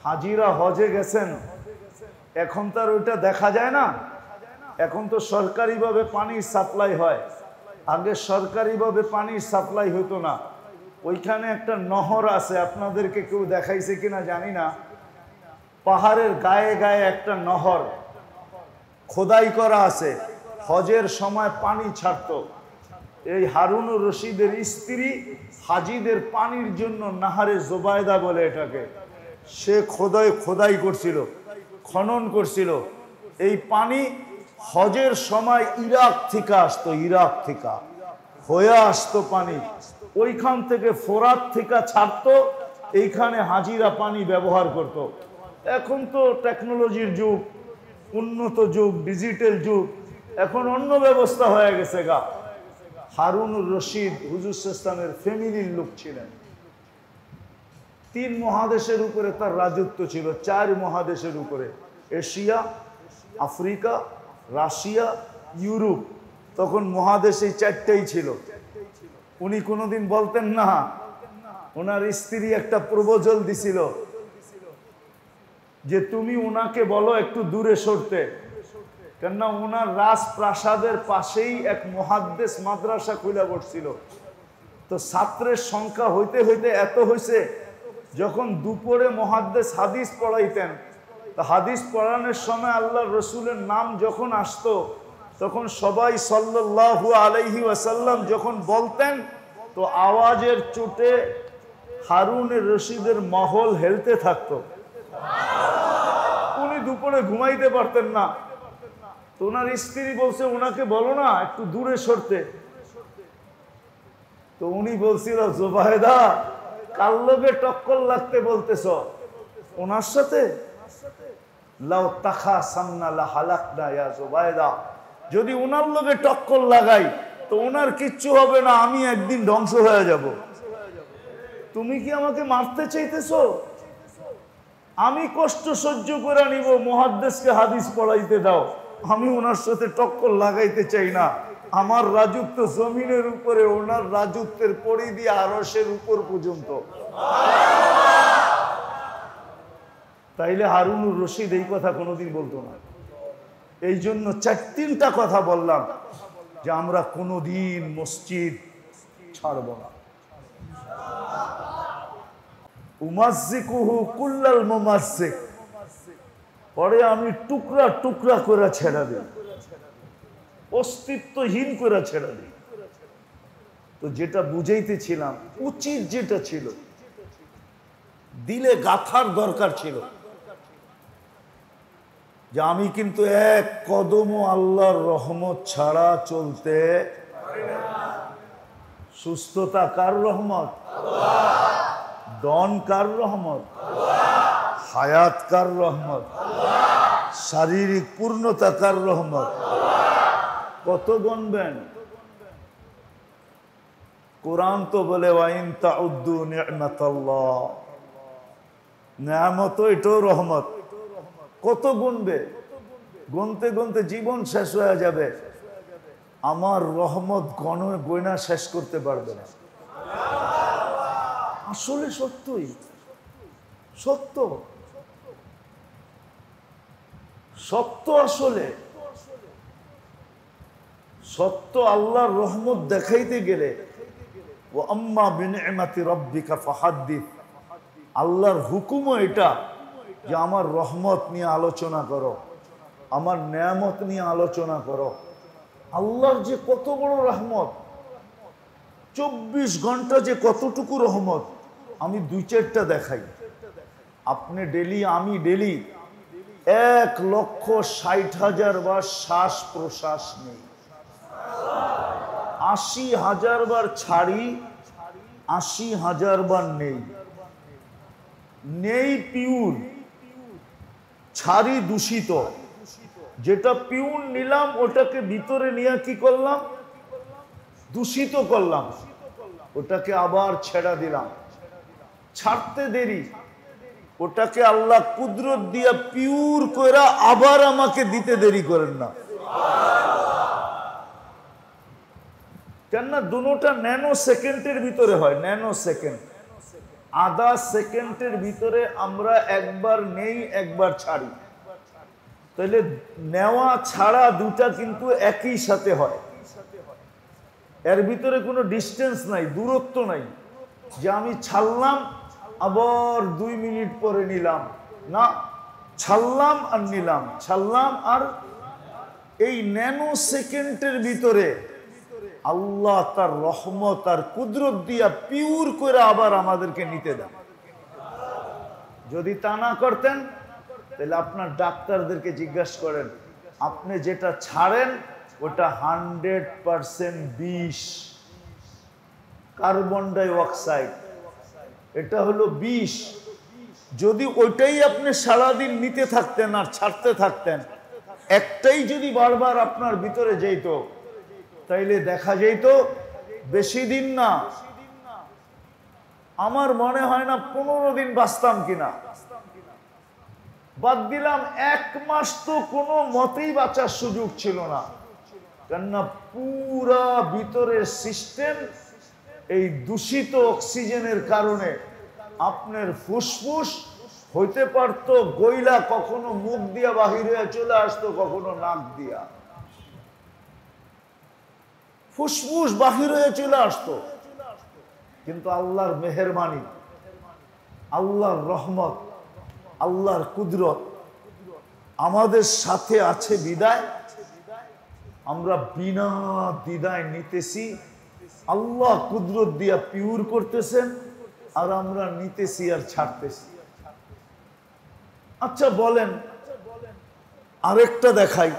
হাজিরা হজে গেছেন, এখন তার ওইটা দেখা যায় না। এখন তো সরকারিভাবে পানির সাপ্লাই হয়, আগে সরকারিভাবে পানির সাপ্লাই হতো না। ওইখানে একটা নহর আছে, আপনাদেরকে কেউ দেখাইছে কিনা জানি না। পাহাড়ের গায়ে গায়ে একটা নহর খোদাই করা আছে, হজের সময় পানি ছাড়তো। এই হারুনুর রশিদের স্ত্রী হাজিদের পানির জন্য নাহারে জোবায়দা বলে এটাকে, সে খোদাই করছিল, খনন করছিল। এই পানি হজের সময় ইরাক থেকে আসতো, ইরাক থেকে হয়ে আসতো পানি, ওইখান থেকে ফোরাত থেকে ছাড়তো, এইখানে হাজিরা পানি ব্যবহার করত। এখন তো টেকনোলজির যুগ, উন্নত যুগ, ডিজিটাল যুগ, এখন অন্য ব্যবস্থা হয়ে গেছে গা। হারুনুর রশিদ হুজুর ইসলামের ফ্যামিলির লোক ছিলেন। 3 মহাদেশের উপরে তার রাজত্ব ছিল, 4 মহাদেশের উপরে, এশিয়া, আফ্রিকা, রাশিয়া, ইউরোপ। তখন মহাদেশ এই 4টাই ছিল। উনি কোনোদিন বলতেন না, ওনার স্ত্রী একটা প্রপোজাল দিছিল যে তুমি ওনাকে বলো একটু দূরে সরতে, কেননা ওনার রাজপ্রাসাদের পাশেই এক মুহাদ্দিস মাদ্রাসা খুলে পড়ছিল। তো ছাত্রের সংখ্যা হইতে হইতে এত হয়েছে, যখন দুপুরে মুহাদ্দিস হাদিস পড়াইতেন, তো হাদিস পড়ানোর সময় আল্লাহর রসুলের নাম যখন আসতো, তখন সবাই সাল্লাল্লাহু আলাইহি ওয়াসাল্লাম যখন বলতেন, তো আওয়াজের চোটে হারুনের রশিদের মহল হেলতে থাকতো। উনি দুপুরে ঘুমাইতে পারতেন না। তো ওনার স্ত্রী বলছে ওনাকে বলো না একটু দূরে সরতে। তো উনি বলছিল, জোবায়দা কার লগে টক্কর লাগতে বলতেছ ওনার সাথে? লাউ তাখা সামনা লা হালাকনা ইয়া জোবায়দা, যদি ওনার লগে টক্কর লাগাই তো ওনার কিচ্ছু হবে না, আমি একদিন ধ্বংস হয়ে যাব। তুমি কি আমাকে মারতে চাইতেছো? আমি কষ্ট সহ্য করে নিব, মুহাদ্দিসকে হাদিস পড়াইতে দাও, আমি ওনার সাথে টক্কর লাগাইতে চাই না। আমার রাজত্ব জমিনের উপরে, ওনার রাজত্বের পরিধি আরশের উপর পর্যন্ত। তাইলে হারুনুর রশিদ এই কথা কোনোদিন বলতো না। এই জন্য 4-3টা কথা বললাম যে আমরা কোনোদিন মসজিদ ছাড়ব না। উমাজ্জিকুহু কুল্লাল মুমাজ্জিক, পরে আমি টুকরা টুকরা করে ছেড়ে দিই, অস্তিত্বহীন করে ছেড়ে দিই। তো যেটা বুঝাইতেছিলাম, উচিত যেটা ছিল, দিলে গাথার দরকার ছিল যে আমি কিন্তু এক কদমও আল্লাহর রহমত ছাড়া চলতে। সুস্থতা কার রহমত? ডন কার রহমত? হায়াত কার রহমত? শারীরিক পূর্ণতা কার রহমত? কত গণবেন? কোরআন তো বলে ওয়াইন তাউদ্দু নি'মাতাল্লাহ, নিয়ামত এটাও রহমত। কত গুনবে? গুনতে গুনতে জীবন শেষ হয়ে যাবে, আমার রহমত গয়না শেষ করতে পারবে না। আসলে সত্যই সত্য, সত্য, আসলে সত্য। আল্লাহর রহমত দেখাইতে গেলে ও আম্মা বিনি'মাতি রাব্বিকা ফাহাদ্দিস, আল্লাহর হুকুমও এটা যে আমার রহমত নিয়ে আলোচনা করো, আমার নেয়ামত নিয়ে আলোচনা করো। আল্লাহর যে কত বড় রহমত, 24 ঘন্টা যে কতটুকু রহমত, আমি 2-4টা দেখাই। আপনি ডেলি, আমি ডেলি 1,60,000 বার শ্বাস প্রশ্বাস নেই, 80,000 বার ছাড়ি, 80,000 বার নেই। নেই পিউর, ছাড়ি দূষিত। যেটা পিউর নিলাম ওটাকে ভিতরে নিয়ে কি করলাম? দূষিত করলাম, ওটাকে আবার ছেড়া দিলাম। ছাড়তে দেরি, ওটাকে আল্লাহ কুদরত দিয়া পিউর করে আবার আমাকে দিতে দেরি করেন না। কেননা দুটোটা ন্যানো সেকেন্ডের ভিতরে হয়, ন্যানো সেকেন্ড। আধা সেকেন্ডের ভিতরে আমরা একবার নেই একবার ছাড়ি, তাহলে নেওয়া ছাড়া দুটা কিন্তু একই সাথে হয়। এর ভিতরে কোনো ডিস্টেন্স নাই, দূরত্ব নাই যে আমি ছাড়লাম আবার 2 মিনিট পরে নিলাম, না, ছাড়লাম আর নিলাম, ছাড়লাম আর। এই ন্যানো সেকেন্ডের ভিতরে আল্লাহ তার রহমত আর কুদরত দিয়া পিওর করে আবার আমাদেরকে নিতে দেন। যদি তা না করতেন তাহলে আপনার ডাক্তারদেরকে জিজ্ঞাসা করেন, আপনি যেটা ছাড়েন ওটা 100% বিষ, কার্বন ডাই অক্সাইড, এটা হলো বিষ। যদি ওইটাই আপনি সারাদিন নিতে থাকতেন আর ছাড়তে থাকতেন, একটাই যদি বারবার আপনার ভিতরে যেত, তাইলে দেখা যেত বেশি দিন না, আমার মনে হয় না 15 দিন বাঁচতাম কিনা। বাদ দিলাম 1 মাস তো কোনো মতেই বাঁচার সুযোগ ছিল না, কেননা পুরা ভিতরের সিস্টেম এই দূষিত অক্সিজেনের কারণে আপনার ফুসফুস হইতে পারতো গইলা, কখনো মুখ দিয়া বাহির হয়ে চলে আসতো, কখনো নাক দিয়া, ফুসফুস বাহির হয়ে চলে আসতো। কিন্তু আল্লাহর মেহেরবানি, আল্লাহর রহমত, আল্লাহর কুদরত আমাদের সাথে আছে বিদায় আমরা বিনা দ্বিধায় নিতেছি। আল্লাহ কুদরত দিয়া পিওর করতেছেন আর আমরা নিতেছি আর ছাড়তেছি। আচ্ছা বলেন, আরেকটা দেখাই,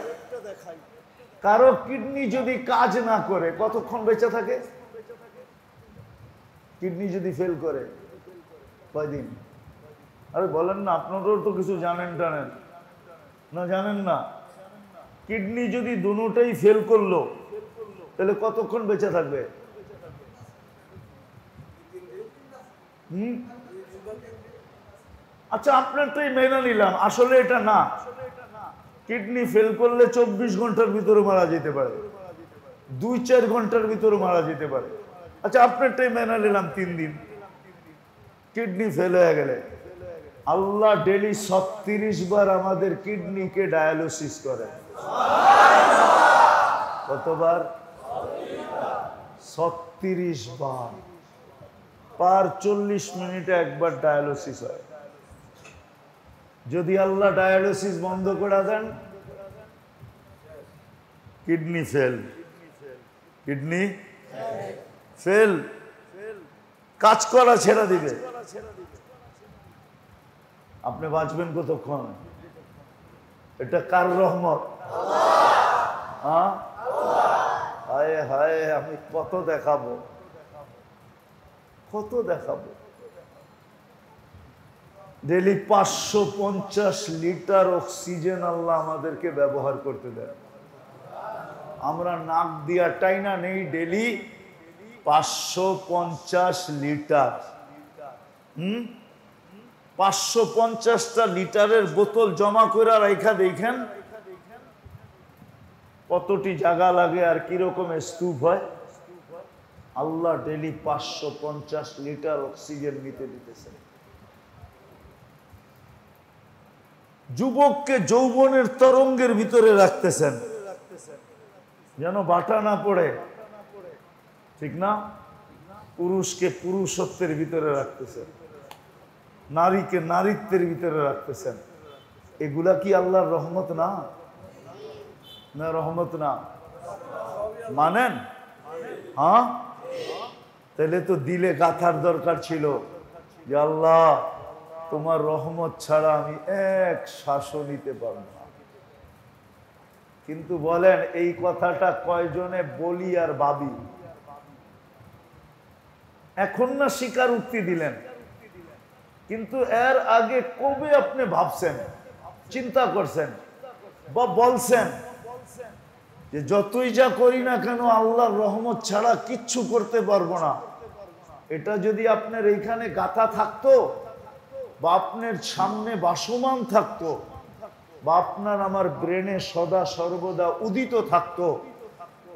কারো কিডনি যদি কাজ না করে কতক্ষণ বেঁচে থাকে? কিডনি যদি ফেল করে কয়দিন? আরে বলেন না, আপনারাও তো কিছু জানেন টানেন না, জানেন না? কিডনি যদি দুটোটাই ফেল করলো তাহলে কতক্ষণ বেঁচে থাকবে? আচ্ছা আপনারটাই মেনে নিলাম, আসলে এটা না। কিডনি ফেল করলে 24 ঘন্টার ভিতরে মারা যেতে পারে, 2-4 ঘন্টার ভিতরে মারা যেতে পারে। আচ্ছা আপনারটাই মেনে নিলাম 3 দিন। কিডনি ফেল হয়ে গেলে আল্লাহ ডেলি 36 বার আমাদের কিডনিকে ডায়ালিসিস করে। কতবার? 36 বার। পার 40 মিনিটে একবার ডায়ালিসিস হয়। যদি আল্লাহ ডায়ালিসিস বন্ধ করে দেন, কিডনি ফেল, কিডনি ফেল, কাজ করা ছেড়ে দিবে। আপনি বাঁচবেন কতক্ষণ? এটা কার রহমত? হায় হায়, আমি কত দেখাবো, কত দেখাবো। ডেলি 550 লিটার অক্সিজেন আল্লাহ আমাদেরকে ব্যবহার করতে দেন। আমরা নাক দিয়া টাইনা নেই ডেলি 550 লিটার। 550টা লিটারের বোতল জমা করে রাখা দেখেন কতটি জায়গা লাগে আর কিরকম স্তূপ হয়। আল্লাহ ডেলি 550 লিটার অক্সিজেন নিতে দিতেছেন। যুবককে যৌবনের তরঙ্গের ভিতরে রাখতেছেন যেন বাটা না পড়ে, ঠিক না? পুরুষকে পুরুষত্বের ভিতরে রাখতেছেন, নারীকে নারীত্বের ভিতরে রাখতেছেন। এগুলা কি আল্লাহর রহমত না? না রহমত না? মানেন? হ্যাঁ, তাহলে তো দিলে গাথার দরকার ছিল যে আল্লাহ তোমার রহমত ছাড়া আমি এক শ্বাসও নিতে পারব না। কিন্তু বলেন এই কথাটা কয়জনে বলি আর ভাবি? এখন না স্বীকার উক্তি দিলেন, কিন্তু এর আগে কবে আপনি ভাবছেন, চিন্তা করছেন বা বলছেন যে যতই যা করি না কেন আল্লাহর রহমত ছাড়া কিচ্ছু করতে পারবো না? এটা যদি আপনার এইখানে গাথা থাকতো বা আপনার সামনে বাসমান থাকতো বা আপনার আমার ব্রেনে সদা সর্বদা উদিত থাকতো,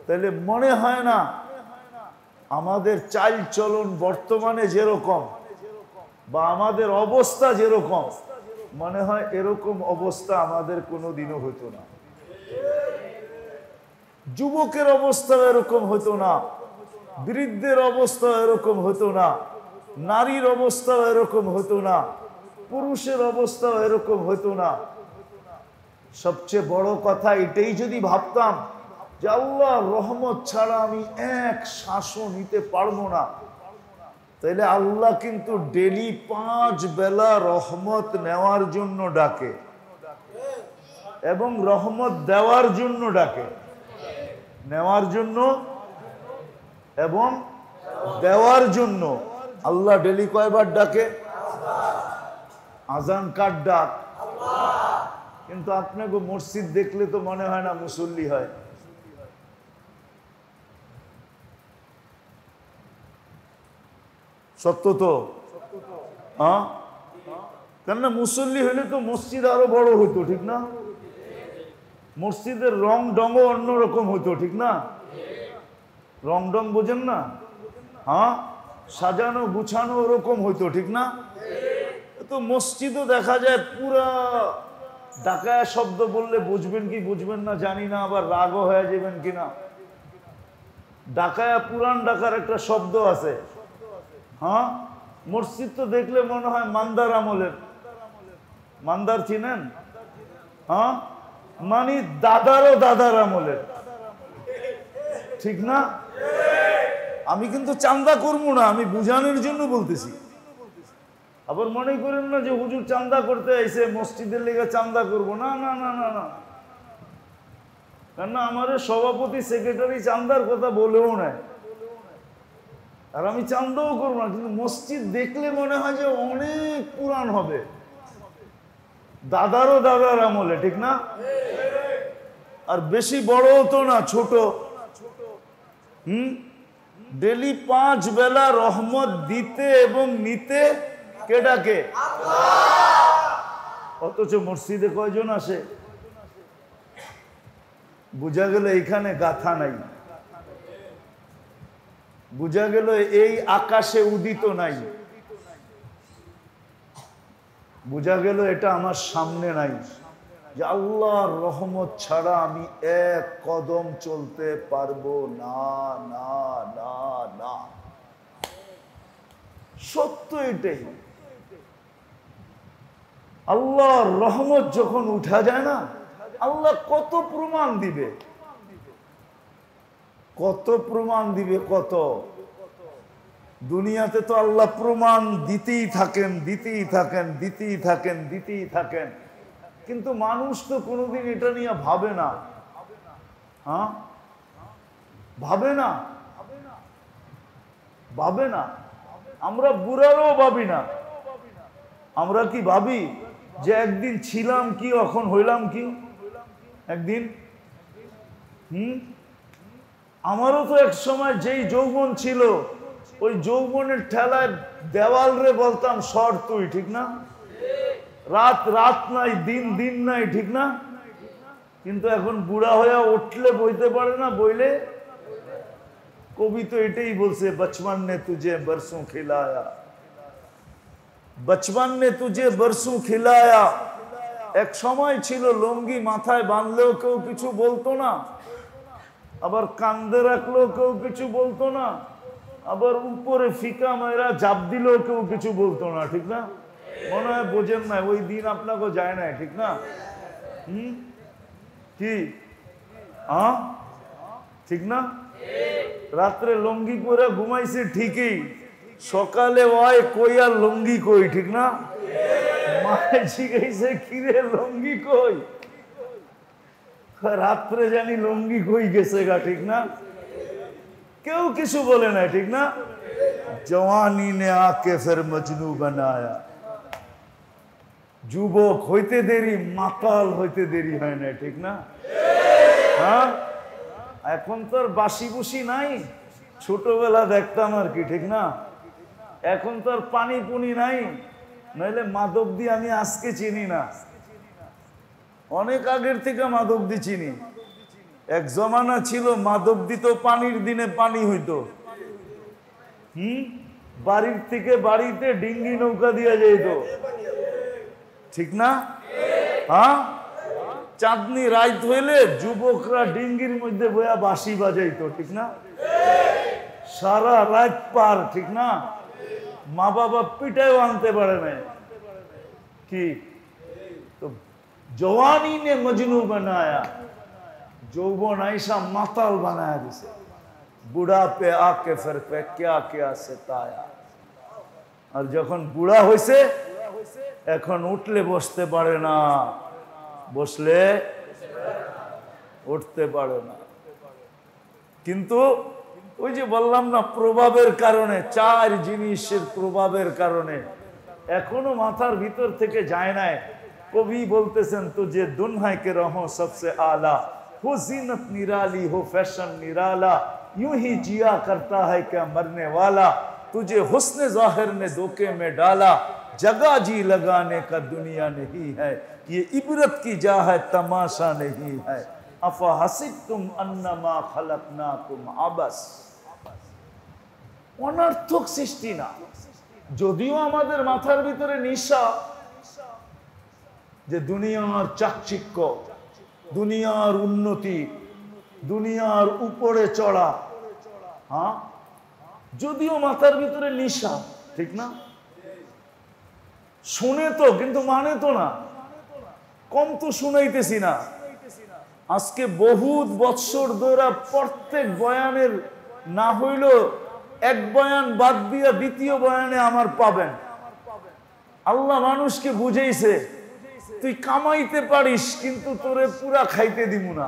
তাহলে মনে হয় না আমাদের চাল চলন বর্তমানে যেরকম বা আমাদের অবস্থা যেরকম, মনে হয় এরকম অবস্থা আমাদের কোনোদিনও হতো না। যুবকের অবস্থা এরকম হতো না, বৃদ্ধের অবস্থা এরকম হতো না, নারীর অবস্থা এরকম হতো না, পুরুষের অবস্থা এরকম হতো না। সবচেয়ে বড় কথা এটাই যদি ভাবতাম যে আল্লাহর রহমত ছাড়া আমি এক শ্বাসও নিতে পারবো না, তাহলে আল্লাহ কিন্তু ডেলি 5 বেলা রহমত নেওয়ার জন্য ডাকে এবং রহমত দেওয়ার জন্য ডাকে। নেওয়ার জন্য এবং দেওয়ার জন্য আল্লাহ ডেলি কয়বার ডাকে? আজান কার ডাক? কিন্তু আপনাকে মসজিদ দেখলে তো মনে হয় না মুসল্লি হয়। সত্য তো? হ্যাঁ, কেননা মুসল্লি হলে তো মসজিদ আরো বড় হতো, ঠিক না? মসজিদের রং ডঙ্গ অন্যরকম হতো, ঠিক না? রং ডং বোঝেন না? হ্যাঁ, সাজানো গুছানো ওরকম হইতো, ঠিক না? তো মসজিদও দেখা যায় পুরা ডাকায়া শব্দ বললে বুঝবেন কি বুঝবেন না জানি না, আবার রাগও হয়ে যাবেন কিনা। ডাকায়া, পুরান ডাকার একটা শব্দ আছে। হ্যাঁ, মসজিদ তো দেখলে মনে হয় মান্দার আমলের। মান্দার চিনেন? হ্যাঁ, মানে দাদারও দাদার আমলের, ঠিক না? আমি কিন্তু চান্দা করবো না, আমি বুঝানোর জন্য বলতেছি। আবার মনে করেন না যে হুজুর চান্দা করতে আইছে, মসজিদের লেগে চান্দা করবো না। না না না না, কেননা আমার সভাপতি সেক্রেটারি চান্দার কথা বলেও নাই, আর আমি চান্দাও করবো না। কিন্তু মসজিদ দেখলে মনে হয় যে অনেক পুরান হবে, দাদারও দাদার আমলে, ঠিক না? আর বেশি বড়ও তো না, ছোট। ডেলি 5 বেলা রহমত দিতে এবং নিতে কে ডাকে? অথচ মসজিদে কয়জন আসে? বুঝা গেল এইখানে গাথা নাই, বুঝা গেল এই আকাশে উদিত নাই, বুঝা গেল এটা আমার সামনে নাই, যে আল্লাহর রহমত ছাড়া আমি এক কদম চলতে পারবো না না না না। সত্য এটাই। আল্লাহর রহমত যখন উঠা যায় না, আল্লাহ কত প্রমাণ দিবে, কত প্রমাণ দিবে, কত। দুনিয়াতে তো আল্লাহ প্রমাণ দিতেই থাকেন, দিতেই থাকেন, দিতেই থাকেন, দিতেই থাকেন। কিন্তু মানুষ তো কোনোদিন এটা নিয়ে ভাবে না। হ্যাঁ, ভাবে না, ভাবে না। আমরা বুড়ারও ভাবি না। আমরা কি ভাবি যে একদিন ছিলাম কি, এখন হইলাম কি? একদিন আমারও তো এক সময় যেই যৌবন ছিল, ওই যৌবনের ঠেলায় দেওয়াল রে বলতাম সর তুই, ঠিক না? রাত রাত নাই, দিন দিন নাই, ঠিক না? কিন্তু এখন বুড়া হয়ে উঠলে বইতে পারে না, বইলে কবি তো এটাই বলছে, বচপন নে তুঝে বরসোं खिलाया, বচপন নে তুঝে বরসোं खिलाया। এক সময় ছিল লুঙ্গি মাথায় বাঁধলেও কেউ কিছু বলতো না, আবার কান্দে রাখলেও কেউ কিছু বলতো না, আবার উপরে ফিকা মেয়েরা জাপ দিলেও কেউ কিছু বলতো না, ঠিক না? মনে হয় বোঝেন না, ওই দিন আপনাকে যায় না, ঠিক না? কি হ্যাঁ, ঠিক না? রাত্রে লুঙ্গি পরে ঘুমাইছে ঠিকই, সকালে ওই কই আর লুঙ্গি কই, ঠিক না? মায়ে জিজ্ঞাসা কিরে লুঙ্গি কই? রাত্রে জানি লুঙ্গি কই গেছে গা, ঠিক না? কেউ কিছু বলে না, ঠিক না? জওয়ানি নে আকে ফির মজনু বানায়া। যুবক হইতে দেরি, মাতাল হইতে দেরি হয় না, ঠিক না? হ্যাঁ, এখন তো আর বাসি বুসি নাই, ছোটবেলা দেখতাম আর কি, ঠিক না? এখন তো আর পানি পুনি নাই, নইলে মাদক দিয়ে আমি আজকে চিনি না, অনেক আগের থেকে মাদক দিয়ে চিনি। এক জমানা ছিল মাদক দিত, পানির দিনে পানি হইতো। বাড়ির থেকে বাড়িতে ডিঙ্গি নৌকা দিয়ে যেত, ঠিক না? হ্যাঁ, চাঁদনি রাত হইলে যুবকরা ডিঙ্গির মধ্যে বয়া বাঁশি বাজাইতো, ঠিক না? সারা রাত পার, ঠিক না? মা বাবা পিটাও আনতে পারে না। কি তো জওয়ানি নে মজনু বানায়া, যৌবন আইসা মাতাল বানায়া দিছে। বুড়া পে আকে ফির পে ক্যা ক্যা সতায়া। আর যখন বুড়া হইছে এখন উঠলে বসতে পারে না, বসলে উঠতে পারে না। কিন্তু ওই যে বললাম না, প্রভাবের কারণে, চার জিনিসের প্রভাবের কারণে এখনো মাথার ভিতর থেকে যায় নাই। কবি বলতেছেন, তো যে দুনহায় কে রহো সবসে আলা, हो जीनत निराली हो फैशन निराला, यूं ही जिया करता है क्या मरने वाला, तुझे हुस्न जाहिर ने धोखे में डाला, जगह जी लगाने का दुनिया नहीं है, ये इबरत की जा है तमाशा नहीं है, अफा हसिबतुम अन्नमा खलकनाकुम आबस। অনর্থক সৃষ্টি না, যদিও আমাদের মাথার ভিতরে নিশা যে দুনিয়ার চাকচিক্য, দুনিয়ার উন্নতি, দুনিয়ার উপরে চড়া, হ্যাঁ, যদিও মাথার ভিতরে নিশা, ঠিক না? শুনে তো, কিন্তু মানে তো না। কম তো শুনাইতেছি না। আজকে বহুত বৎসর ধরে প্রত্যেক বয়ানের না হইল এক বয়ান বাদ দিয়া দ্বিতীয় বয়ানে আমার পাবেন। আল্লাহ মানুষকে বুঝাইছে, তুই কামাইতে পারিস কিন্তু তোরে পুরা খাইতে দিব না।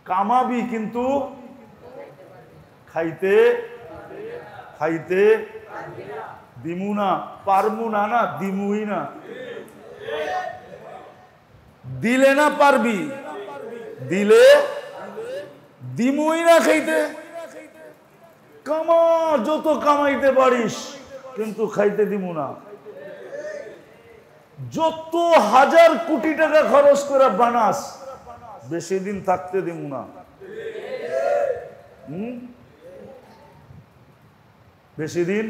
কামাবি কিন্তু খাইতে খাইতে দিমু না, পারমু না, না দিমুই না। দিলে না পারবি, দিলে দিমুই না খাইতে। কামা, যত কামাইতে পারিস কিন্তু খাইতে দিমু না। যত হাজার কোটি টাকা খরচ করে বানাস, বেশি দিন থাকতে দিমু না। বেশি দিন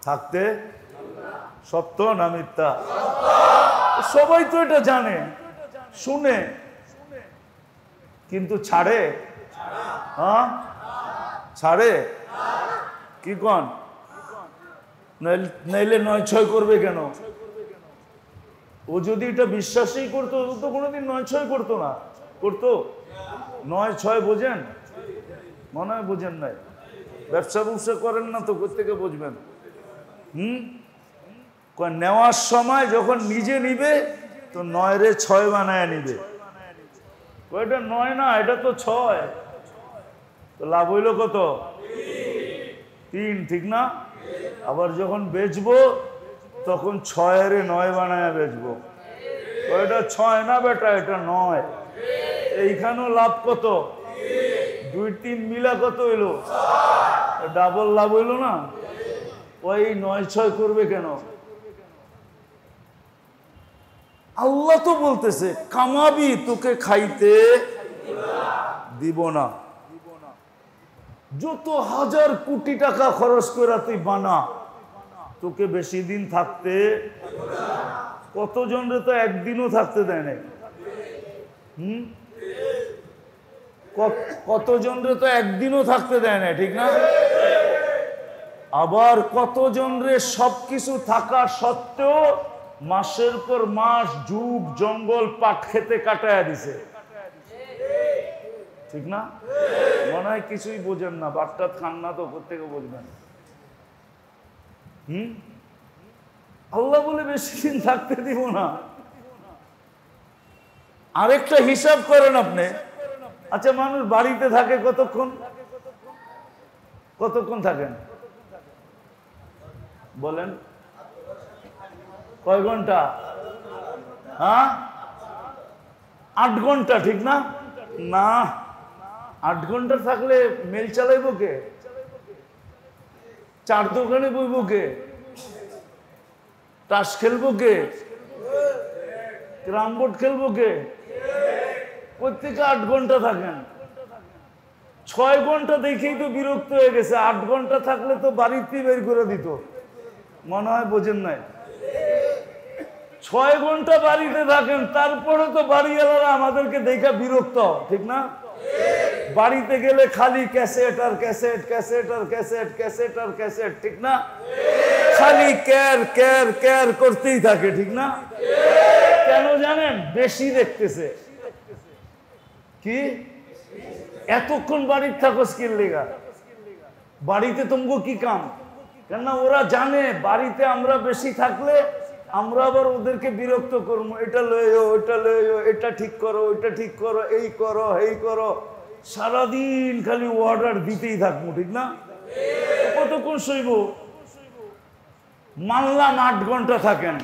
থাকতে, সত্য না মিথ্যা? সবাই তো এটা জানে, শুনে, কিন্তু ছাড়ে? হ্যাঁ, ছাড়ে কি কন? নাইলে ৯-৬ করবে কেন? ও যদি এটা বিশ্বাসই করতো তো কোনোদিন ৯-৬ করতো না। করতো? ৯-৬ বোঝেন? মনে হয় বোঝেন নাই। ব্যবসা ব্যবসা করেন না তো কোত্থেকে বুঝবেন? নেওয়ার সময় যখন নিজে নিবে তো ৯ রে ৬ বানায় নিবে। এটা ৯ না, এটা তো ৬। তো লাভ হইল কত? ৩, ঠিক না? আবার যখন বেচবো তখন ৬ রে ৯ বানায় বেচবো। এটা ৬ না বেটা, এটা ৯। এইখানেও লাভ কত? ২-৩ মিলা কত হইলো? ডাবল লাভ হইল না? ওই ৯-৬ করবে কেন? আল্লাহ তো বলতেছে কামাবি, তোকে খাইতে দিব না। যত হাজার কোটি টাকা খরচ করে তুই বানা, তোকে বেশি দিন থাকতে। কতজন রে তো একদিনও থাকতে দেয় না। কতজন রে তো একদিনও থাকতে দেয় না, ঠিক না? আবার কতজন রে সবকিছু থাকা সত্ত্বেও মাসের পর মাস যুগ জঙ্গল পাট খেতে কাটায়া দিছে, ঠিক না? মনে হয় কিছুই বোঝেন না, বাটটা খান না তো কোত্থেকে বুঝবেন? আল্লাহ বলে বেশি দিন থাকতে দিব না। আরেকটা হিসাব করেন আপনি। আচ্ছা, মানুষ বাড়িতে থাকে কতক্ষণ? কতক্ষণ থাকেন বলেন? কয় ঘন্টা? হ্যাঁ, 8 ঘন্টা, ঠিক না? না, 8 ঘন্টা থাকলে মেল চালাইব কে? 4 দোকানে বইব কে? তাস খেলবো কে? ক্যারাম বোর্ড খেলবো কে? প্রত্যেকে 8 ঘন্টা থাকেন। 6 ঘন্টা দেখেই তো বিরক্ত হয়ে গেছে। 8 ঘন্টা থাকলে তো বাড়িতে বের করে দিত, মনে হয় বোঝেন নাই। 6 ঘন্টা বাড়িতে থাকেন, তারপরে তো বাড়িওয়ালারা আমাদেরকে দেখে বিরক্ত, ঠিক না? বাড়িতে গেলে খালি ক্যাসেট আর ক্যাসেট, ক্যাসেট আর ক্যাসেট, ক্যাসেট আর ক্যাসেট, ঠিক না? খালি ক্যার ক্যার ক্যার করতেই থাকে, ঠিক না? কেন জানেন? বেশি দেখতেছে। কি এতক্ষণ বাড়িতে থাকো স্কিল লেগা? বাড়িতে তোমগো কি কাম? কেননা ওরা জানে বাড়িতে আমরা বেশি থাকলে আমরা আবার ওদেরকে বিরক্ত করবো, এটা লইও ওইটা লইও, এটা ঠিক করো ওইটা ঠিক করো, এই করো এই করো, সারাদিন খালি অর্ডার দিতেই থাকবো, ঠিক না? কতক্ষণ সইব? মানলাম 8 ঘন্টা থাকেন,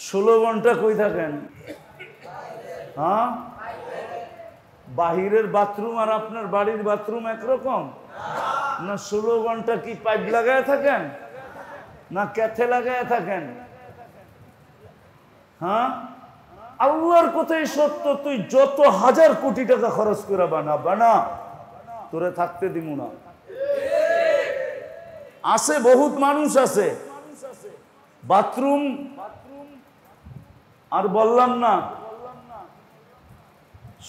16 ঘন্টা কই থাকেন? হ্যাঁ, বাহিরের বাথরুম আর আপনার বাড়ির বাথরুম একরকম না? 16 ঘন্টা কি পাইপ লাগায় থাকেন না ক্যাথে লাগায় থাকেন? হ্যাঁ, আল্লাহর কথাই সত্য, তুই যত 1000 কোটি টাকা খরচ করে বানা, তোরে থাকতে দিব না। আছে বহুত মানুষ আছে বাথরুম, আর বললাম না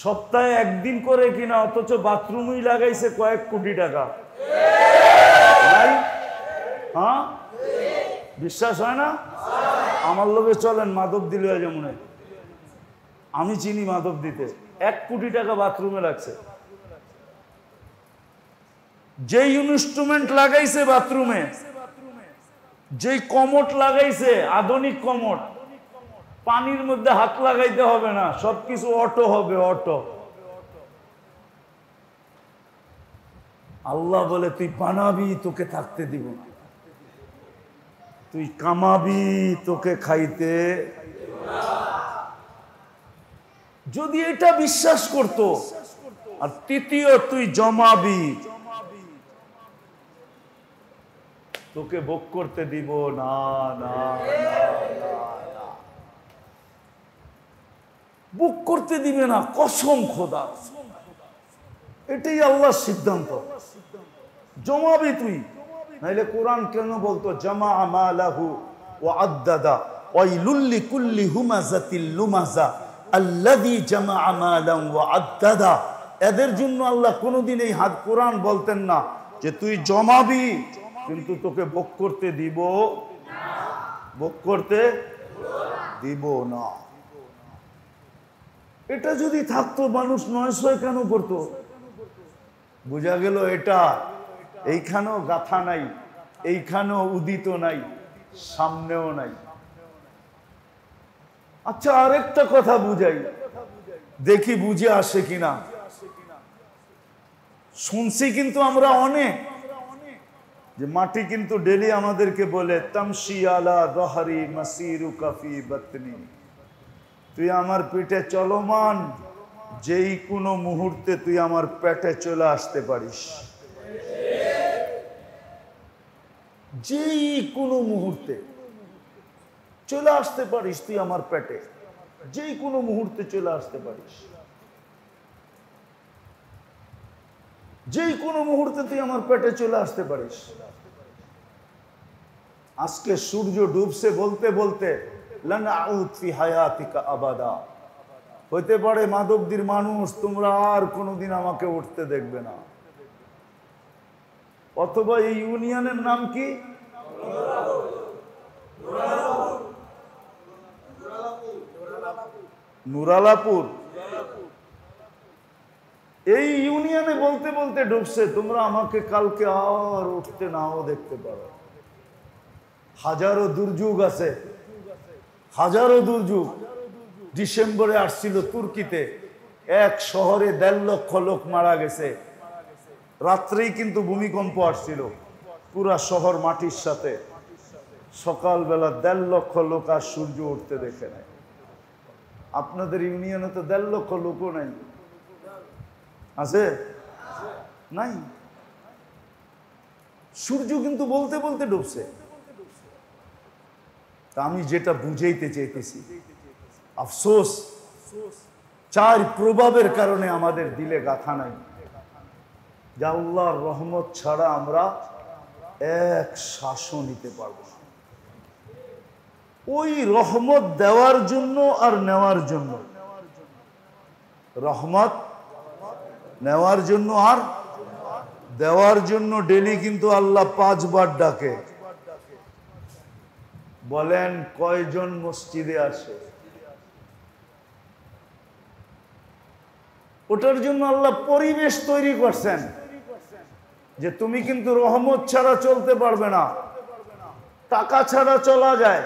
সপ্তাহে একদিন করে কিনা, অথচ বাথরুমই লাগাইছে কয়েক কোটি টাকা। হ্যাঁ, বিশ্বাস হয় না? আমার লোকে চলেন মাধব দিল, যেমন আমি চিনি মাধব দিতে, 1 কোটি টাকা বাথরুমে লাগছে। যে ইনস্ট্রুমেন্ট লাগাইছে বাথরুমে, যেই কমোট লাগাইছে, আধুনিক কমোট, পানির মধ্যে হাত লাগাইতে হবে না, সবকিছু অটো হবে, অটো। আল্লাহ বলে তুই বানাবি, তোকে থাকতে দিব না, তুই কামাবি, তোকে খাইতে। যদি এটা বিশ্বাস করত, আর তৃতীয় তুই জমাবি, তোকে ভোগ করতে দিব না, না বুক করতে দিবে না, কসম খোদা। এটাই আল্লাহর সিদ্ধান্ত, জমাবি তুই। নাইলে কোরআন কেন বলতো জামা আমালাহু ওয়া আদ্দাদা ওয়াইলুল লিকুল্লি হুমাযাতিল লুমাযা আল্লাযী জামা আমালান ওয়া আদ্দাদা। এদের জন্য আল্লাহ কোনোদিন এই হাত কোরআন বলতেন না যে তুই জমাবি কিন্তু তোকে ভোগ করতে দিব না, ভোগ করতে দিব না। এটা যদি থাকতো মানুষ 900 কেন করতো? বোঝা গেল এটা এইখানেও গাথা নাই, এইখানেও উদিত নাই, সামনেও নাই। আচ্ছা, আরেকটা কথা বুঝাই, দেখি বুঝে আসে কিনা। শুনছি কিন্তু আমরা অনেক, যে মাটি কিন্তু ডেলি আমাদেরকে বলে তামশি আলা যহরি মাসিরুকা ফি বাতনি, তুই আমার পেটে চলমান, যেই কোনো মুহূর্তে তুই আমার পেটে চলে আসতে পারিস, যেই কোনো মুহূর্তে চলে আসতে পারিস তুই আমার পেটে, যেই কোনো মুহূর্তে চলে আসতে পারিস, যেই কোনো মুহূর্তে তুই আমার পেটে চলে আসতে পারিস। আজকে সূর্য ডুবছে বলতে বলতে লানা আউদ ফি হায়াতিকা আবাদা, হইতে পারে মাধবদীর মানুষ তোমরা আর কোনোদিন আমাকে উঠতে দেখবে না। অথবা এই ইউনিয়নের নাম কি? নুরালাপুর। এই ইউনিয়নে বলতে বলতে ডুবছে, তোমরা আমাকে কালকে আর উঠতে নাও দেখতে পারো। হাজারো দুর্যোগ আছে, হাজারো দুর্যোগ। ডিসেম্বরে আসছিল তুর্কিতে, এক শহরে 1.5 লক্ষ লোক মারা গেছে। রাত্রেই কিন্তু ভূমিকম্প আসছিল, পুরা শহর মাটির সাথে। সকালবেলা 1.5 লক্ষ লোক আর সূর্য উঠতে দেখে নাই। আপনাদের ইউনিয়নে তো 1.5 লক্ষ লোকও নাই, আছে? নাই। সূর্য কিন্তু বলতে বলতে ডুবছে। তা আমি যেটা বুঝাইতে চাইতেছি, আফসোস চার প্রভাবের কারণে আমাদের দিলে গাথা নাই যে আল্লাহর রহমত ছাড়া আমরা এক শ্বাসও নিতে পারবো না। ওই রহমত দেওয়ার জন্য আর নেওয়ার জন্য, রহমত নেওয়ার জন্য আর দেওয়ার জন্য ডেলি কিন্তু আল্লাহ 5 বার ডাকে। বলেন কয়জন মসজিদে আসে? ওটার জন্য আল্লাহ পরিবেশ তৈরি করছেন যে তুমি কিন্তু রহমত ছাড়া চলতে পারবে না, টাকা ছাড়া চলা যায়,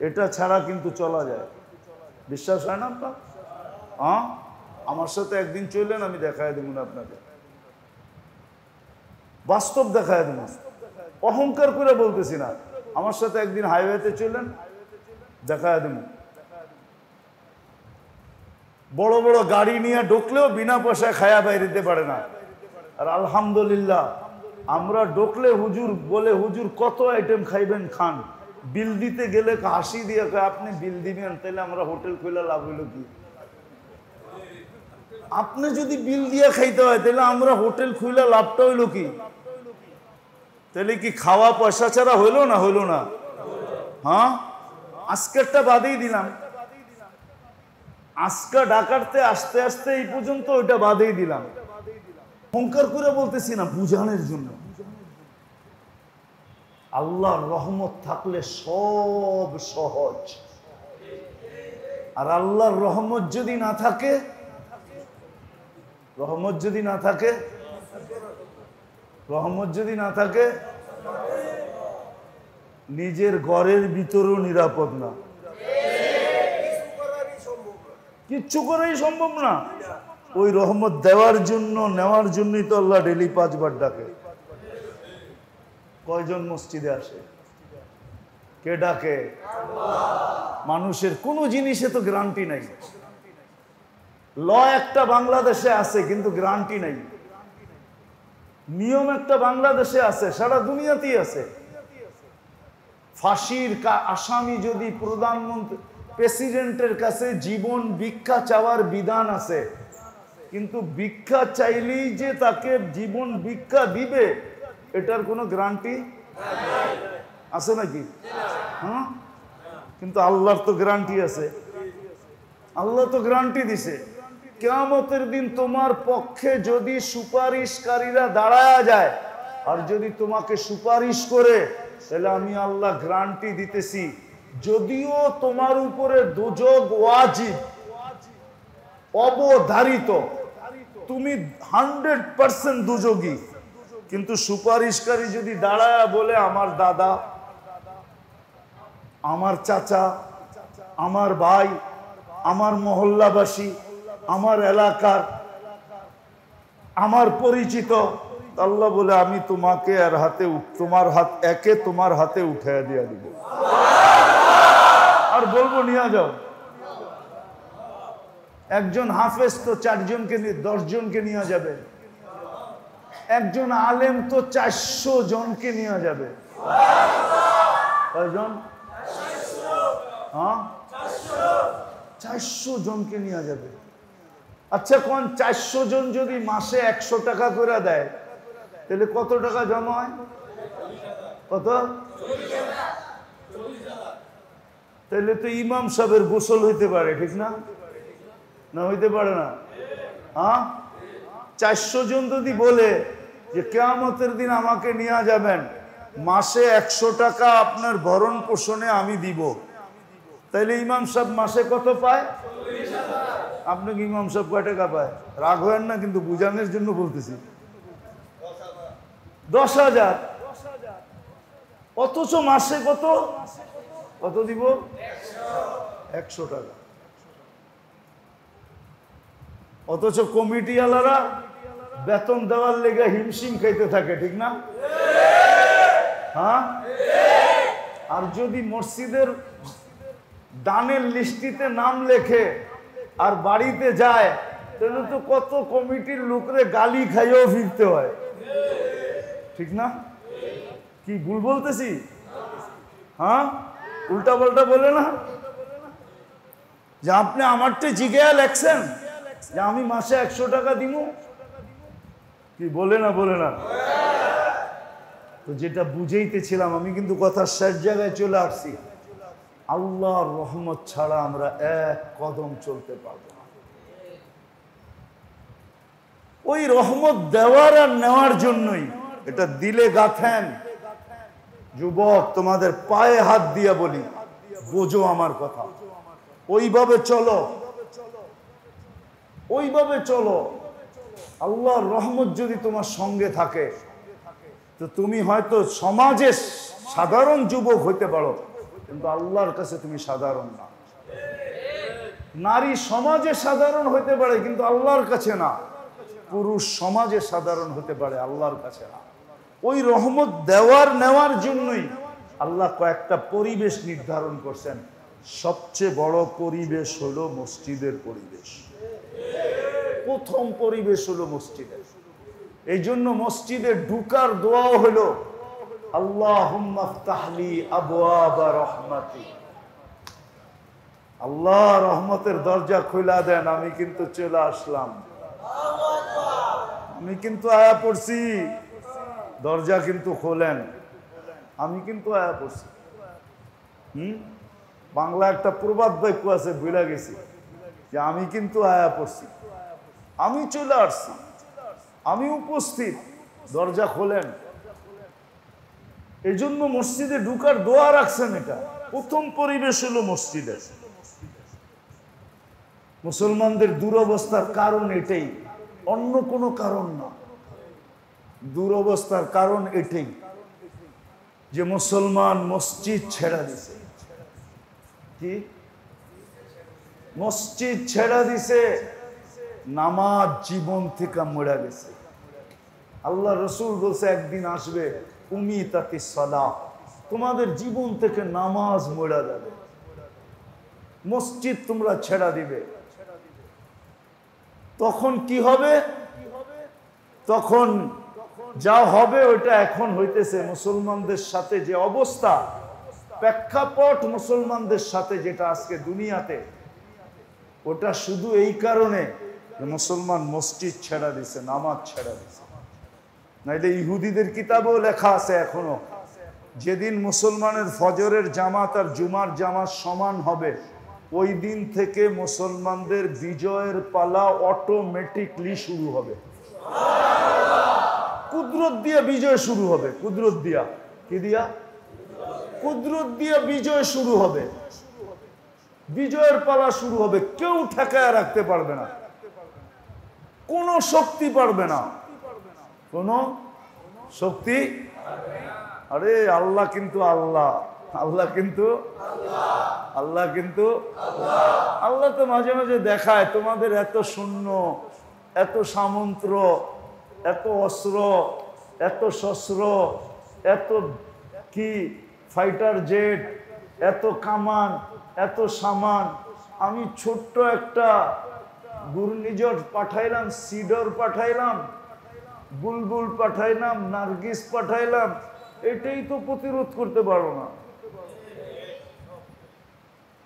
এটা ছাড়া কিন্তু চলা যায়। বিশ্বাস হয় না আপনার? হ্যাঁ, আমার সাথে একদিন চললেন, আমি দেখায় দেব না আপনাকে, বাস্তব দেখায় দেব, অহংকার করে বলতেছি না। আমার সাথে একদিন হাইওয়েতে চললেন, দেখায় দেব। বড় বড় গাড়ি নিয়ে ঢুকলেও বিনা পয়সায় খায়া বাইরে দিতে পারে না। আর আলহামদুলিল্লাহ আমরা ঢুকলে হুজুর বলে, হুজুর কত আইটেম খাইবেন খান, বিল দিতে গেলে হাসি দিয়ে কয় আপনি বিল দিবেন, তাহলে আমরা হোটেল খুলে লাভ হইল কি? আপনি যদি বিল দিয়ে খাইতে হয় তাহলে আমরা হোটেল খুলে লাভটা হইল কি? তাহলে কি খাওয়া পয়সা ছাড়া হইলো না? হইলো না? হ্যাঁ, আজকেরটা বাদেই দিলাম, আজকা ডাকাতে আসতে আসতে এই পর্যন্ত ওইটা বাদেই দিলাম। অহংকার করে বলতেছি না, বুঝানোর জন্য। আল্লাহর রহমত থাকলে সব সহজ, আর আল্লাহর রহমত যদি না থাকে, রহমত যদি না থাকে, রহমত যদি না থাকে, নিজের ঘরের ভিতরেও নিরাপদ না, কিচ্ছু করাই সম্ভব না। ওই রহমত দেওয়ার জন্য নেওয়ার জন্যই তো আল্লাহ ডেলি 5 বার ডাকে। কয়জন মসজিদে আসে? কে ডাকে? মানুষের কোন জিনিসে তো গ্যারান্টি নাই। ল একটা বাংলাদেশে আছে কিন্তু গ্যারান্টি নাই, নিয়ম একটা বাংলাদেশে আছে, সারা দুনিয়াতেই আছে। ফাঁসির আসামি যদি প্রধানমন্ত্রী প্রেসিডেন্টের কাছে জীবন ভিক্ষা চাওয়ার বিধান আছে, কিন্তু ভিক্ষা চাইলেই যে তাকে জীবন ভিক্ষা দিবে এটার কোনো গ্যারান্টি আছে নাকি? হ্যাঁ, কিন্তু আল্লাহর তো গ্যারান্টি আছে। আল্লাহ তো গ্যারান্টি দিছে, কিয়ামতের দিন তোমার পক্ষে যদি সুপারিশকারীরা দাঁড়ায়া যায় আর যদি তোমাকে সুপারিশ করে, তাহলে আমি আল্লাহ গ্যারান্টি দিতেছি, যদিও তোমার উপরে দোজখ ওয়াজিব অবধারিত, তুমি 100% দোজখী, কিন্তু সুপারিশকারী যদি দাঁড়ায় বলে আমার দাদা, আমার চাচা, আমার ভাই, আমার মহল্লাবাসী, আমার এলাকার, আমার পরিচিত, আল্লাহ বলে আমি তোমাকে আর হাতে তোমার হাত একে তোমার হাতে উঠাইয়া দিয়া দিব, আর বলবো নিয়ে যাও। একজন হাফেজ তো 4 জনকে 10 জনকে নিয়ে যাবে, একজন আলেম তো 400 জনকে নিয়ে যাবে। কয়জন? হ্যাঁ, 400 জনকে নিয়ে যাবে। আচ্ছা, কোন 400 জন যদি মাসে 100 টাকা করে দেয়, তাহলে কত টাকা জমা হয়? কত? তাহলে তো ইমাম সাহেবের গোসল হইতে পারে, ঠিক না? না হইতে পারে না? হ্যাঁ, 400 জন যদি বলে যে কিয়ামতের দিন আমাকে নিয়ে যাবেন, মাসে 100 টাকা আপনার ভরণ পোষণে আমি দিব, তাইলে ইমাম সাহেব মাসে কত পায়? আপনাকে ইমাম সাহেব কয় টাকা পায়? রাগ হয়েন না, কিন্তু বুঝানোর জন্য বলতেছি। 10,000। অথচ মাসে কত কত দিব? 100 টাকা। অথচ কমিটিওয়ালারা বেতন দেওয়ার লেগে হিমশিম খাইতে থাকে, ঠিক না? হ্যাঁ, আর যদি মসজিদের দানের লিস্টিতে নাম লেখে আর বাড়িতে যায়, তাহলে তো কত কমিটির লোকরে গালি খাইয়েও ফিরতে হয়, ঠিক না? কি ভুল বলতেছি? হ্যাঁ, উল্টা পাল্টা বলে না? যে আপনি আমারটা জিজ্ঞাসা লেখছেন যে আমি মাসে 100 টাকা দিব, কি বলে না বলে না? তো যেটা বুঝাইতেছিলাম আমি, কিন্তু কথা শেষ জায়গায় চলে আসছি। আল্লাহর রহমত ছাড়া আমরা এক কদম চলতে পারবো না। ওই রহমত দেওয়ার আর নেওয়ার জন্যই এটা দিলে গাথেন। যুবক, তোমাদের পায়ে হাত দিয়ে বলি, বোঝো আমার কথা, ওইভাবে চলো, ওইভাবে চলো। আল্লাহর রহমত যদি তোমার সঙ্গে থাকে তো তুমি হয়তো সমাজে সাধারণ যুবক হইতে পারো, কিন্তু আল্লাহর কাছে তুমি সাধারণ না। নারী সমাজে সাধারণ হইতে পারে কিন্তু আল্লাহর কাছে না। পুরুষ সমাজে সাধারণ হতে পারে, আল্লাহর কাছে না। ওই রহমত দেওয়ার নেওয়ার জন্যই আল্লাহ কয়েকটা পরিবেশ নির্ধারণ করছেন। সবচেয়ে বড় পরিবেশ হলো মসজিদের পরিবেশ। প্রথম পরিবেশ হলো মসজিদের। এই জন্য মসজিদে ঢুকার দোয়াও হলো আল্লাহুম্মা ফতাহলি আবওয়াবা রাহমাতি, আল্লাহ রহমতের দরজা খুলা দেন, আমি কিন্তু চলে আসলাম, আমি কিন্তু আয়া পড়ছি, দরজা কিন্তু খোলেন, আমি কিন্তু আয়া পড়ছি। বাংলা একটা প্রবাদ বাক্য আছে, ভুলে গেছি, যে আমি কিন্তু আয়া পড়ছি, আমি চলে আসছি, আমি উপস্থিত, দরজা খোলেন। এই জন্য মসজিদে ঢুকার দোয়া রাখছেন। এটা প্রথম পরিবেশ হলো মসজিদের। মুসলমানদের দুরবস্থার কারণ এটাই, অন্য কোনো কারণ না। দুরবস্থার কারণ এটাই যে মুসলমান মসজিদ ছেড়া দিছে। কি মসজিদ ছেড়া দিছে, নামাজ জীবন থেকে মরে গেছে। আল্লাহ রসুল বলছে একদিন আসবে উমিতাতিস সালাহ, তোমাদের জীবন থেকে নামাজ মরে যাবে, মসজিদ তোমরা ছেড়া দিবে। তখন কি হবে? তখন যা হবে ওইটা এখন হইতেছে। মুসলমানদের সাথে যে অবস্থা, প্রেক্ষাপট মুসলমানদের সাথে যেটা আজকে দুনিয়াতে, ওটা শুধু এই কারণে যে মুসলমান মসজিদ ছেড়া দিছে, নামাজ ছেড়া দিছে। নাইলে ইহুদিদের কিতাবেও লেখা আছে এখনো, যেদিন মুসলমানের ফজরের জামাত আর জুমার জামাত সমান হবে, ওই দিন থেকে মুসলমানদের বিজয়ের পালা অটোমেটিকলি শুরু হবে। কুদরত দিয়া বিজয় শুরু হবে। কুদরত দিয়া, কি দিয়া? কুদরত দিয়া বিজয় শুরু হবে, বিজয়ের পালা শুরু হবে। কেউ ঠেকায় রাখতে পারবে না, কোন শক্তি পারবে না, কোন শক্তি। আরে আল্লাহ কিন্তু আল্লাহ, আল্লাহ কিন্তু আল্লাহ কিন্তু আল্লাহ তো মাঝে মাঝে দেখায় তোমাদের এত শূন্য, এত সামন্ত, এত অস্ত্র, এত শস্ত্র, এত কি ফাইটার জেট, এত কামান, এত সামান। আমি ছোট্ট একটা ঘূর্ণিঝড় পাঠাইলাম, সিডর পাঠাইলাম, বুলবুল পাঠাইলাম, নার্গিস পাঠাইলাম, এটাই তো প্রতিরোধ করতে পারো না,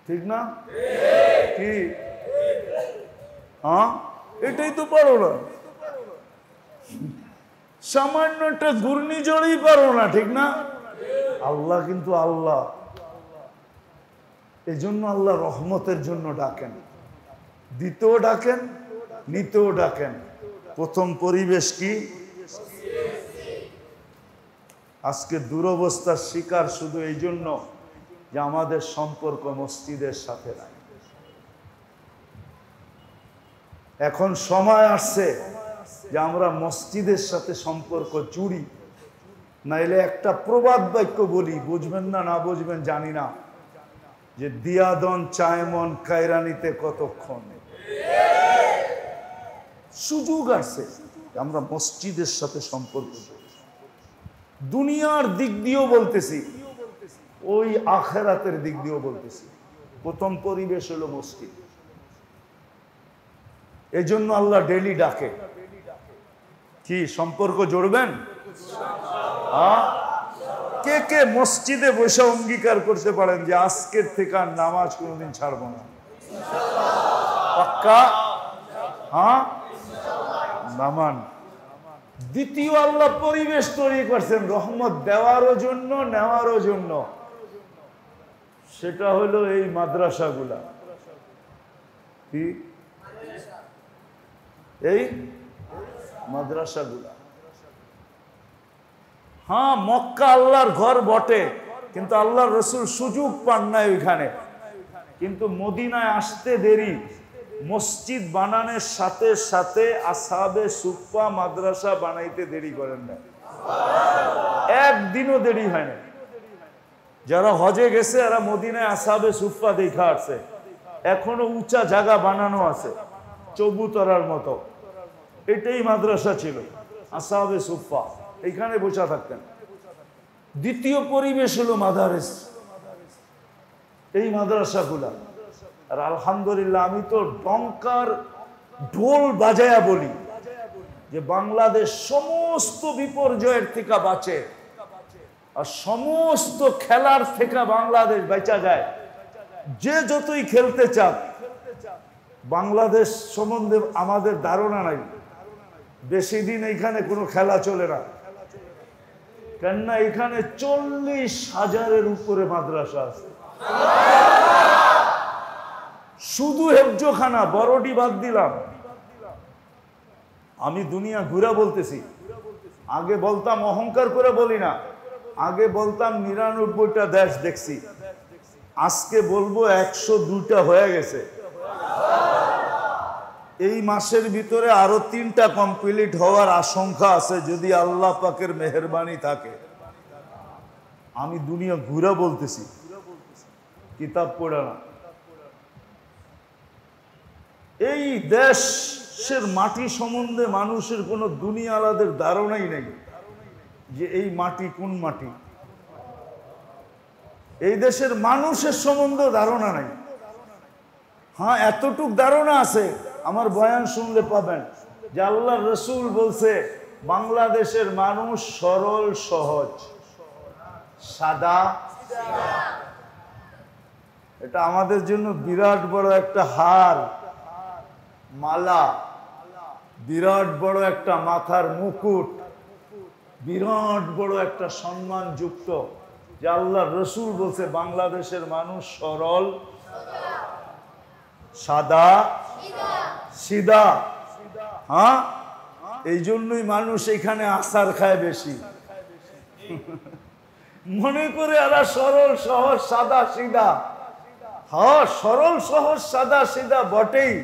ঠিক না? কি হ্যাঁ, এটাই তো পারো না। সামান্য একটা ঘূর্ণিঝড়ই পারো না, ঠিক না? আল্লাহ কিন্তু আল্লাহ। এই জন্য আল্লাহ রহমতের জন্য ডাকেন, দিতেও ডাকেন, নিতেও ডাকেন। প্রথম পরিবেশ কি? আজকে দুরবস্থার শিকার শুধু এই জন্য যে আমাদের সম্পর্ক মসজিদের সাথে নাই। এখন সময় আসছে যে আমরা মসজিদের সাথে সম্পর্ক জুড়ি। নাইলে একটা প্রবাদ বাক্য বলি, বুঝবেন না না বুঝবেন জানি না, যে দিয়াদন চায়মন কায়রানিতে কতক্ষণ। সুযোগ আছে আমরা মসজিদের সাথে সম্পর্ক জুড়ি। দুনিয়ার দিক দিয়েও বলতেছি, ওই আখেরাতের দিক দিয়েও বলতেছি। প্রথম পরিবেশ হলো মসজিদ। এই জন্য আল্লাহ ডেলি ডাকে, কি সম্পর্ক জড়বেন? কে কে মসজিদে বসে অঙ্গীকার করতে পারেন যে আজকের থেকে আর নামাজ কোনোদিন ছাড়বো না? পাক্কা? হ্যাঁ, নামান। দ্বিতীয় আল্লাহ পরিবেশ তৈরি করছেন রহমত দেওয়ারও জন্য, নেওয়ারও জন্য। সেটা হলো এই মাদ্রাসাগুলা। কি? এই মাদ্রাসাগুলা। হ্যাঁ, মক্কা আল্লাহর ঘর বটে, কিন্তু আল্লাহর রসুল সুযোগ পান নাই ওইখানে। কিন্তু মদিনায় আসতে দেরি, মসজিদ বানানোর সাথে সাথে আসহাবে সুফফা মাদ্রাসা বানাইতে দেরি করেন না, একদিনও দেরি হয় না। যারা হজে গেছে এরা মদিনায় আসহাবে সুফফা দেখা আসছে, এখনো উঁচা জায়গা বানানো আছে চৌবুতরার মতো। এটাই মাদ্রাসা ছিল, আসহাবে সুফফা, এইখানে বসে থাকতেন। দ্বিতীয় পরিবেশ হলো মাদারেস, এই মাদ্রাসাগুলা। আর আলহামদুলিল্লাহ আমি তো ডঙ্কার ঢোল বাজায়া বলি যে বাংলাদেশ সমস্ত বিপর্যয়ের থেকে বাঁচে, আর সমস্ত খেলার থেকে বাংলাদেশ বেঁচা যায়। যে যতই খেলতে চান, বাংলাদেশ সম্বন্ধে আমাদের ধারণা নাই, বেশি দিন এইখানে কোনো খেলা চলে না। কেননা এখানে 40,000-এর উপরে মাদ্রাসা আছে, শুধু হেফজখানা, বড়টি বাদ দিলাম। আমি দুনিয়া ঘুরা বলতেছি, আগে বলতাম, অহংকার করে বলি না, আগে বলতাম 99টা দেশ দেখছি, আজকে বলবো 102টা হয়ে গেছে। এই মাসের ভিতরে আরো 3টা কমপ্লিট হওয়ার আশঙ্কা আছে যদি আল্লাহ পাকের মেহেরবানি থাকে। আমি দুনিয়া ঘুরা বলতেছি, কিতাব পড়া না। এই দেশের মাটি সম্বন্ধে মানুষের কোনো দুনিয়া আলাদের ধারণাই নেই যে এই মাটি কোন মাটি। এই দেশের মানুষের সম্বন্ধে ধারণা নাই। হ্যাঁ, এতটুক ধারণা আছে, আমার বয়ান শুনলে পাবেন যে আল্লাহ রসুল বলছে বাংলাদেশের মানুষ সরল সহজ সাদা। এটা আমাদের জন্য বিরাট বড় একটা হার, মালা, বিরাট বড় একটা মাথার মুকুট, বিরাট বড় একটা সম্মান যুক্ত যে আল্লাহ রসুল বলছে বাংলাদেশের মানুষ সরল সাদা সিধা। হ্যাঁ, এই জন্যই মানুষ এখানে আচার খায় বেশি, মনে করে এরা সরল সহজ সাদা সিধা। হ্যাঁ, সরল সহজ সাদা সিধা বটেই,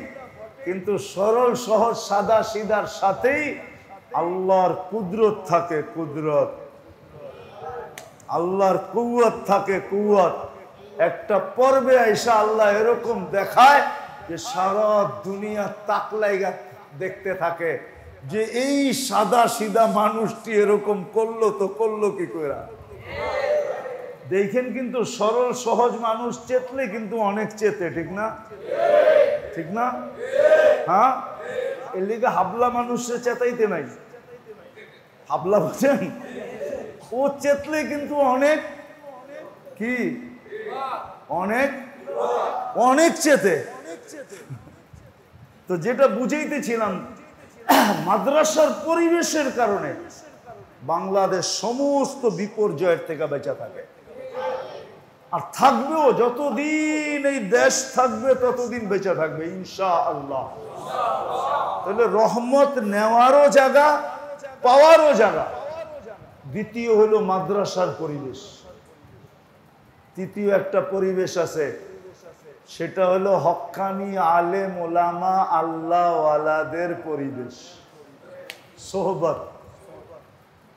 কিন্তু সরল সহজ সাদা সিধার সাথেই আল্লাহর কুদরত থাকে, কুদরত, আল্লাহর কুওয়াত থাকে, কুওয়াত। একটা পর্বে আইসা আল্লাহ এরকম দেখায় যে সারা দুনিয়া তাকলাইগা দেখতে থাকে যে এই সাদা সিধা মানুষটি এরকম করলো তো করলো কি করে। দেখেন, কিন্তু সরল সহজ মানুষ চেতলে কিন্তু অনেক চেতে, ঠিক না? ঠিক না? হ্যাঁ, এর লিগে হাবলা মানুষের চেতাইতে নাই। হাবলা বুঝেন, ও চেতলে কিন্তু অনেক কি, অনেক অনেক চেতে। তো যেটা বুঝাইতেছিলাম, মাদ্রাসার পরিবেশের কারণে বাংলাদেশ সমস্ত বিপর্যয়ের থেকে বেঁচে থাকে, আর থাকবেও। যতদিন এই দেশ থাকবে ততদিন বেঁচে থাকবে ইনশাআল্লাহ। তাহলে রহমত নেওয়ারও জায়গা, পাওয়ারও জায়গা। দ্বিতীয় হলো মাদ্রাসার পরিবেশ। তৃতীয় একটা পরিবেশ আছে, সেটা হলো হক্কানি আলেম ওলামা আল্লাহ ওয়ালাদের পরিবেশ, সোহবত।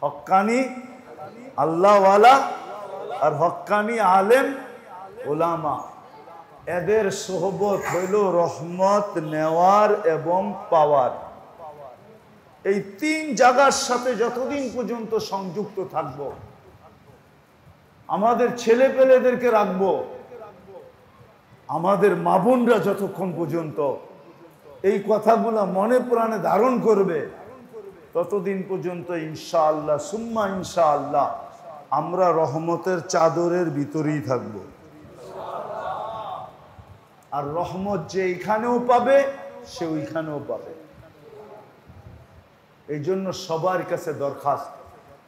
হক্কানি আল্লাহ ওয়ালা আর হক্কানি আলেম ওলামা, এদের সোহবত হইল রহমত নেওয়ার এবং পাওয়ার। এই 3 জায়গার সাথে যতদিন পর্যন্ত সংযুক্ত থাকবো, আমাদের ছেলে পেলেদেরকে রাখবো, আমাদের মা বোনরা যতক্ষণ পর্যন্ত এই কথাগুলো মনে প্রাণে ধারণ করবে, ততদিন পর্যন্ত ইনশাআল্লাহ সুম্মা ইনশাআল্লাহ আমরা রহমতের চাদরের ভিতরেই থাকব। আর রহমত যে এইখানেও পাবে সে ওইখানেও পাবে। এই জন্য সবার কাছে দরখাস্ত,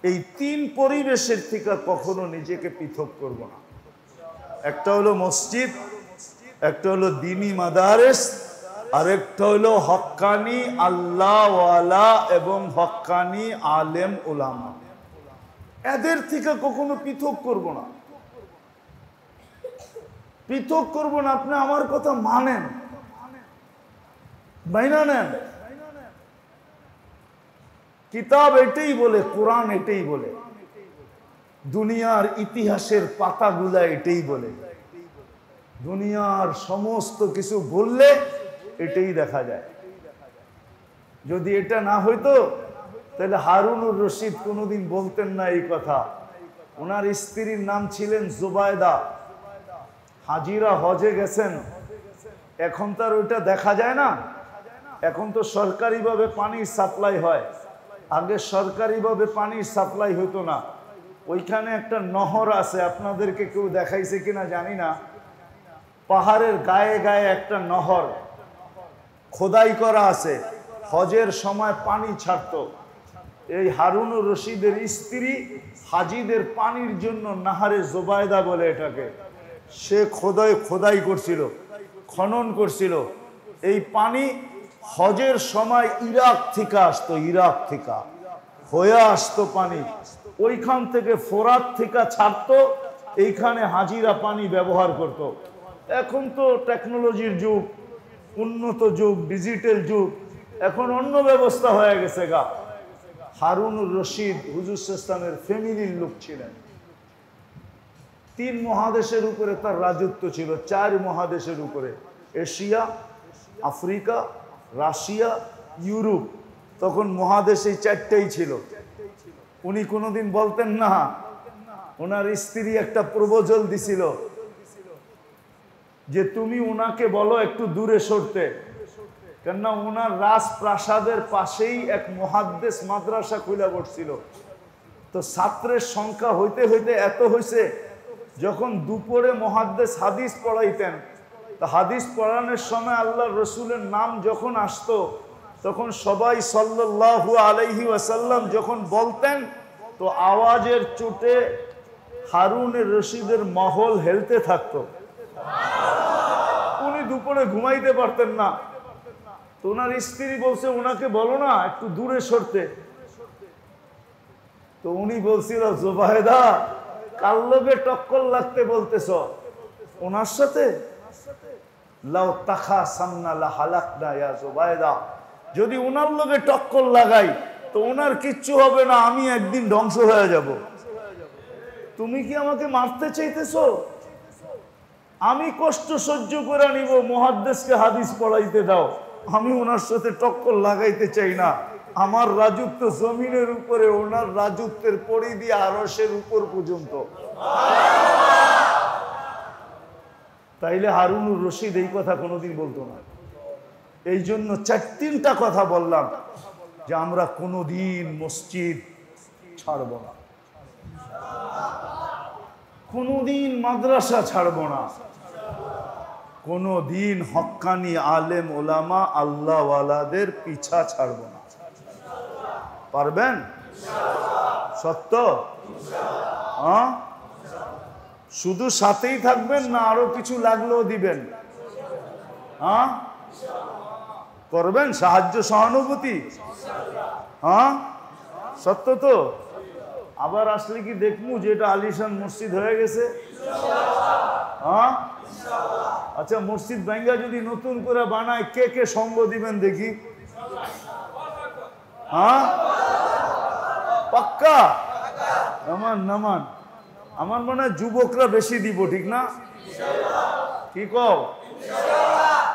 এই তিন পরিবেশের থেকে কখনো নিজেকে পৃথক করব না। একটা হলো মসজিদ, একটা হলো দ্বীনি মাদারেস, আর একটা হলো হক্কানি আল্লাহওয়ালা এবং হক্কানি আলেম উলামা। এদের থেকে কখনো পৃথক করব না, পৃথক করব না। আপনি আমার কথা মানেন, মাইনা নেন। কিতাব এটাই বলে, কোরআন এটাই বলে, দুনিয়ার ইতিহাসের পাতাগুলা এটাই বলে, দুনিয়ার সমস্ত কিছু বললে এটাই দেখা যায়। যদি এটা না হইতো তাহলে হারুনুর রশিদ কোনোদিন বলতেন না এই কথা। ওনার স্ত্রীর নাম ছিলেন জুবায়দা। হাজিরা হজে গেছেন, এখন তার ওইটা দেখা যায় না। এখন তো সরকারিভাবে পানির সাপ্লাই হয়, আগে সরকারিভাবে পানির সাপ্লাই হতো না। ওইখানে একটা নহর আছে, আপনাদেরকে কেউ দেখাইছে কিনা জানি না। পাহাড়ের গায়ে গায়ে একটা নহর খোদাই করা আছে, হজের সময় পানি ছাড়তো। এই হারুনুর রশিদের স্ত্রী হাজিদের পানির জন্য নাহারে জুবায়দা বলে এটাকে, সে খোদাই করছিল, খনন করছিল। এই পানি হজের সময় ইরাক থেকে আসতো, ইরাক থেকে হয়ে আসতো পানি, ওইখান থেকে ফোরাত থেকে ছাড়তো, এইখানে হাজিরা পানি ব্যবহার করত। এখন তো টেকনোলজির যুগ, উন্নত যুগ, ডিজিটাল যুগ, এখন অন্য ব্যবস্থা হয়ে গেছে গা। হারুনুর রশিদ হুজুর ইসলামের ফ্যামিলির লোক ছিলেন। 3 মহাদেশের উপরে তার রাজত্ব ছিল, 4 মহাদেশের উপরে, এশিয়া, আফ্রিকা, রাশিয়া, ইউরোপ। তখন মহাদেশ এই 4টাই ছিল। উনি কোনোদিন বলতেন না, ওনার স্ত্রী একটা প্রপোজাল দিছিল যে তুমি ওনাকে বলো একটু দূরে সরতে, কেননা ওনার রাজপ্রাসাদের পাশেই এক মুহাদ্দিস মাদ্রাসা খুলে পড়ছিল। তো ছাত্রের সংখ্যা হইতে হইতে এত হয়েছে, যখন দুপুরে মুহাদ্দিস হাদিস পড়াইতেন, তো হাদিস পড়ানোর সময় আল্লাহর রসুলের নাম যখন আসতো, তখন সবাই সাল্লাল্লাহু আলাইহি ওয়াসাল্লাম যখন বলতেন, তো আওয়াজের চোটে হারুনের রশিদের মহল হেলতে থাকতো। উনি দুপুরে ঘুমাইতে পারতেন না। তো ওনার স্ত্রী বলছে ওনাকে বলো না একটু দূরে সরতে। তো উনি বলছিল, জুবায়দা কার লগে টক্কর লাগতে বলতেছ ওনার সাথে? লাউ তাখাসামনা লা হালাকনা ইয়া জুবায়দা, যদি ওনার লগে টক্কর লাগাই তো ওনার কিচ্ছু হবে না, আমি একদিন ধ্বংস হয়ে যাব। তুমি কি আমাকে মারতে চাইতেছো? আমি কষ্ট সহ্য করে নিব, মুহাদ্দিসকে হাদিস পড়াইতে দাও, আমি ওনার সাথে টক্কর লাগাইতে চাই না। আমার রাজত্ব জমিনের উপরে, ওনার রাজত্বের পরিধি আরশের উপর পর্যন্ত। তাইলে হারুনুর রশিদ এই কথা কোনোদিন বলতো না। এই জন্য 4-3টা কথা বললাম যে আমরা কোনোদিন মসজিদ ছাড়ব না, কোনোদিন মাদ্রাসা ছাড়ব না, কোনোদিন হক্কানি আলেম ওলামা আল্লাহওয়ালাদের পিছা ছাড়ব না। পারবেন? সত্য? হ্যাঁ, শুধু সাথেই থাকবেন না আরো কিছু লাগলেও দিবেন? হ্যাঁ, করবেন সাহায্য সহানুভূতি? হ্যাঁ, সত্য তো? আবার আসলে কি দেখবো যে এটা আলিশান মসজিদ হয়ে গেছে? হ্যাঁ, আচ্ছা, মসজিদ ভাঙ্গা যদি নতুন করে বানায়, কে কে সঙ্গ দিবেন দেখি? হ্যাঁ, পাক্কা? নামান আমার মনে হয় যুবকরা বেশি দিব, ঠিক না? কি কও?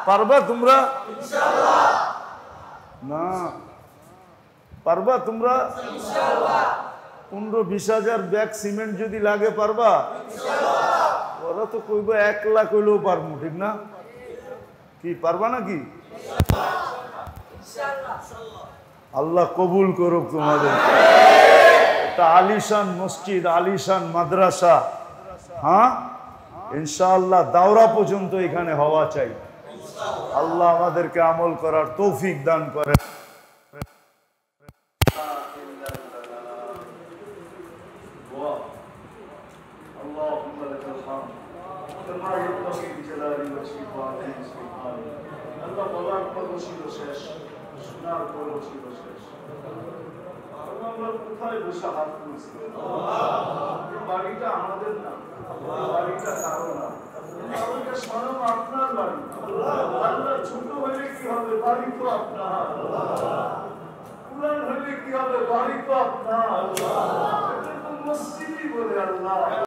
পারবা তোমরা? না, পারবা তোমরা? 15-20 হাজার ব্যাগ সিমেন্ট যদি লাগে পারবা? ওরা তো কইব 1 লাখ হইলেও পারবো, ঠিক না? কি পারবা নাকি? আল্লাহ কবুল করুক তোমাদের। একটা আলিশান মসজিদ, আলিশান মাদ্রাসা, হ্যাঁ, ইনশাআল্লাহ দাওরা পর্যন্ত এখানে হওয়া চাই। আল্লাহ আমাদেরকে আমল করার তৌফিক দান করেন। কোথায় বসে হাত তুলছি? বাড়িটা আমাদের না, বাড়িটা কারো না, স্বয়ং আপনার বাড়ি। আল্লাহ ছোট হইলে কি হবে? বাড়ি তো আপনার। পুরান হইলে কি হবে? বাড়ি তো আপনার। মসজিদই বলে আল্লাহ।